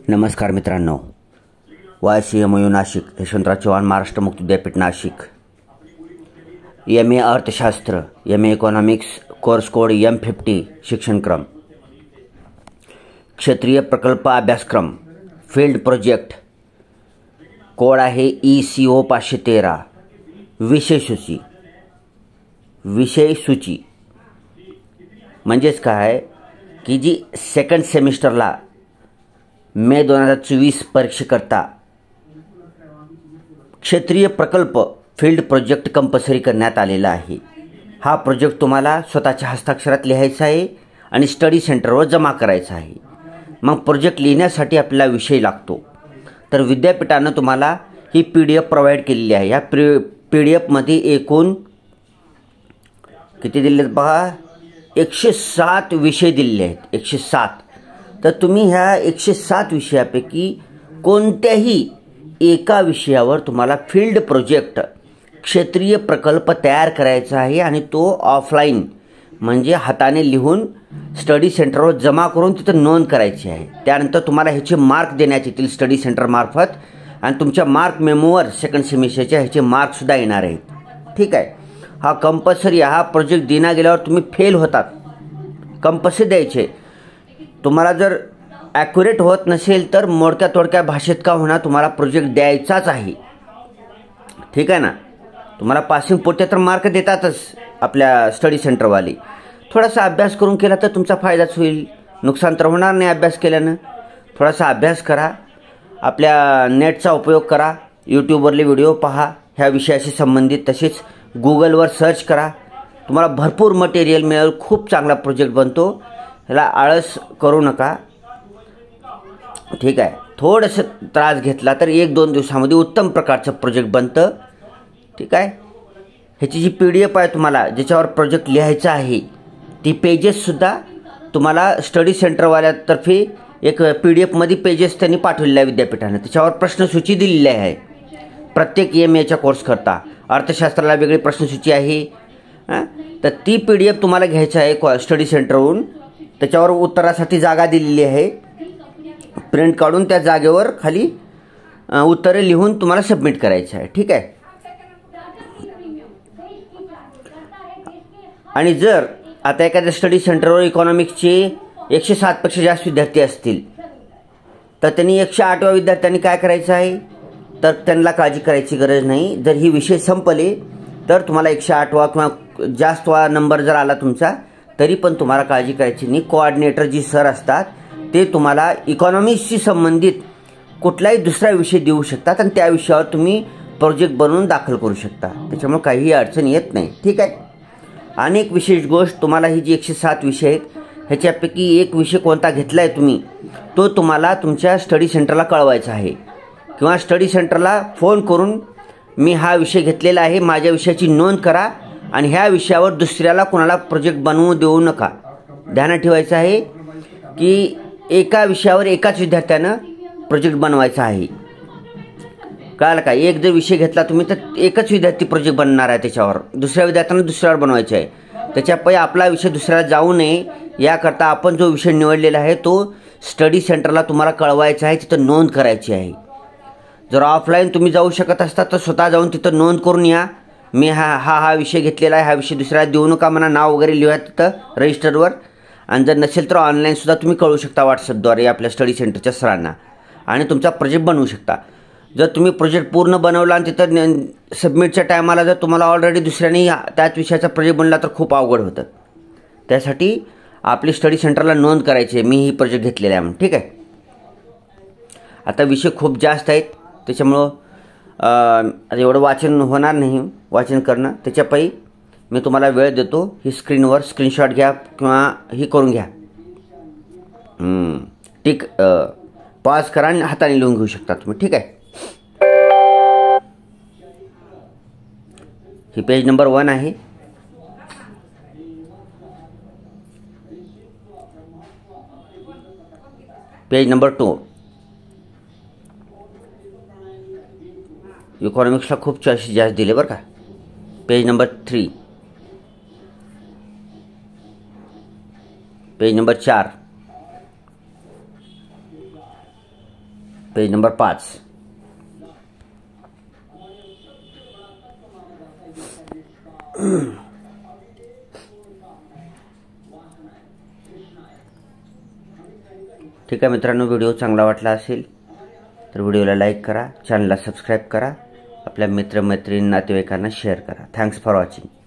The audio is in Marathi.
नमस्कार मित्रांनो, YCMU नाशिक, यशवंतराव चव्हाण महाराष्ट्र मुक्त विद्यापीठ नाशिक, MA अर्थशास्त्र, MA economics, course code M50 शिक्षणक्रम, क्षेत्रीय प्रकल्प अभ्यासक्रम, फील्ड प्रोजेक्ट, कोड आहे ECO 513, विषय सूची म्हणजेच काय की जी सेकंड सेमिस्टरला मे 2024 परीक्षेकरता क्षेत्रीय प्रकल्प फील्ड प्रोजेक्ट कंपल्सरी करण्यात आलेला आहे। हा प्रोजेक्ट तुम्हाला स्वतःच्या हस्ताक्षरात लिहायचा आहे आणि स्टडी सेंटरवर जमा करायचा आहे। मग प्रोजेक्ट लिहिण्यासाठी आपल्याला विषय लागतो, तर विद्यापीठाने तुम्हाला ही PDF प्रोव्हाइड केलेली आहे। या PDF मध्ये एकूण किती दिलेत बघा, 107 विषय दिलेले आहेत, 107। तर तुम्ही ह्या 107 विषयापैकी कोणत्याही एका विषयावर तुम्हाला फील्ड प्रोजेक्ट क्षेत्रीय प्रकल्प तयार करायचा आहे आणि तो ऑफलाईन म्हणजे हाताने लिहून स्टडी सेंटरवर जमा करून तिथं नोंद करायची आहे। त्यानंतर तुम्हाला ह्याचे मार्क देण्यात येतील स्टडी सेंटर मार्फत आणि तुमच्या मार्क मेमोवर सेकंड सेमिस्टरचे ह्याचे मार्कसुद्धा येणार आहेत। ठीक आहे, हा कंपल्सरी, हा प्रोजेक्ट देण्या गेल्यावर तुम्ही फेल होतात, कंपल्सरी द्यायचे। तुम्हाला जर ॲक्युरेट होत नसेल तर मोडक्या तोडक्या भाषेत का होणार तुम्हाला प्रोजेक्ट द्यायचाच आहे। ठीक आहे ना, तुम्हाला पासिंग पोटे तर मार्क देतातच आपल्या स्टडी सेंटरवाली। थोडासा अभ्यास करून केला तर तुमचा फायदाच होईल, नुकसान तर होणार नाही अभ्यास केल्यानं। थोडासा अभ्यास करा, आपल्या नेटचा उपयोग करा, यूट्यूबवरले व्हिडिओ पहा ह्या विषयाशी संबंधित, तसेच गूगलवर सर्च करा, तुम्हाला भरपूर मटेरियल मिळेल। खूप चांगला प्रोजेक्ट बनतो, ह्याला आळस करू नका। ठीक आहे, थोडंसं त्रास घेतला तर 1-2 दिवसामध्ये उत्तम प्रकारचं प्रोजेक्ट बनतं। ठीक आहे, ह्याची जी PDF आहे तुम्हाला ज्याच्यावर प्रोजेक्ट लिहायचा आहे ती पेजेससुद्धा तुम्हाला स्टडी सेंटरवाल्यातर्फे एक PDF मध्ये पेजेस त्यांनी पाठवलेले आहे विद्यापीठाने, त्याच्यावर प्रश्नसूची दिलेली आहे। प्रत्येक MAच्या कोर्स करता अर्थशास्त्राला वेगळी प्रश्नसूची आहे, तर ती PDF तुम्हाला घ्यायची आहे स्टडी सेंटरवरून। त्याच्यावर उत्तरासाठी जागा दिलेली आहे, प्रिंट काढून त्या जागेवर खाली उत्तरे लिहून तुम्हाला सबमिट करायचे आहे। ठीक आहे, आणि जर आता एखाद्या स्टडी सेंटरवर इकॉनॉमिक्सचे 107 पेक्षा जास्त विद्यार्थी असतील तर त्यांनी 108व्या विद्यार्थ्यांनी काय करायचं आहे, तर त्यांना काळजी करायची गरज नाही। जर ही विषय संपले तर तुम्हाला 108वा किंवा जास्त नंबर जर आला तुमचा तरी पण तुम्हाला काळजी करायची नाही। कोऑर्डिनेटर जी सर असतात ते तुम्हाला इकॉनॉमिक्सशी संबंधित कुठलाही दुसरा विषय देऊ शकतात आणि त्या विषयावर तुम्ही प्रोजेक्ट बनवून दाखल करू शकता, त्याच्यामुळे काहीही अडचण येत नाही। ठीक आहे, अनेक विशेष गोष्ट तुम्हाला ही जी 107 विषय आहेत ह्याच्यापैकी एक विषय कोणता घेतला आहे तुम्ही तो तुम्हाला तुमच्या स्टडी सेंटरला कळवायचा आहे, किंवा स्टडी सेंटरला फोन करून मी हा विषय घेतलेला आहे, माझ्या विषयाची नोंद करा आणि ह्या विषयावर दुसऱ्याला कोणाला प्रोजेक्ट बनवू देऊ नका। ध्यानात ठेवायचं आहे की एका विषयावर एकाच विद्यार्थ्यानं प्रोजेक्ट बनवायचा आहे, कळालं का? एक जर विषय घेतला तुम्ही तर एकच विद्यार्थी प्रोजेक्ट बनणार आहे, त्याच्यावर दुसऱ्या विद्यार्थ्यांना दुसऱ्यावर बनवायचे आहे। त्याच्यापैकी आपला विषय दुसऱ्याला जाऊ नये याकरता आपण जो विषय निवडलेला आहे तो स्टडी सेंटरला तुम्हाला कळवायचा आहे, तिथं नोंद करायची आहे। जर ऑफलाईन तुम्ही जाऊ शकत असता तर स्वतः जाऊन तिथं नोंद करून या, मी हा विषय घेतलेला आहे, हा विषय दुसऱ्याला देऊ नका म्हणा, नाव वगैरे लिहा तिथं रजिस्टरवर। आणि जर नसेल तर ऑनलाईनसुद्धा तुम्ही कळवू शकता व्हॉट्सअपद्वारे आपल्या स्टडी सेंटरच्या सरांना आणि तुमचा प्रोजेक्ट बनवू शकता। जर तुम्ही प्रोजेक्ट पूर्ण बनवला आणि तिथं सबमिटच्या टायमाला जर तुम्हाला ऑलरेडी दुसऱ्याने त्याच विषयाचा प्रोजेक्ट बनला तर खूप अवघड होतं। त्यासाठी आपली स्टडी सेंटरला नोंद करायची आहे, मी ही प्रोजेक्ट घेतलेला आहे म्हणून। ठीक आहे, आता विषय खूप जास्त आहेत त्याच्यामुळं एवढं वाचन होणार नाही, वाचन करणं त्याच्यापैकी मी तुम्हाला वेळ देतो। ही स्क्रीनवर स्क्रीनशॉट घ्या किंवा ही करून घ्या, टिक पॉज करा आणि हाताने लिहून घेऊ शकता तुम्ही। ठीक आहे, ही पेज नंबर 1 आहे। पेज नंबर 2, इकॉनॉमिक्सला खूप चॉईसेस जास्त दिले बरं का। Page number 3, page number 4, page number 5. ठीक आहे मित्रांनो, व्हिडिओ चांगला वाटला असेल तर व्हिडिओला लाईक करा, चॅनलला सबस्क्राईब करा, आपल्या मित्रमैत्रिणी नातेवाईकांना शेअर करा. Thanks for watching.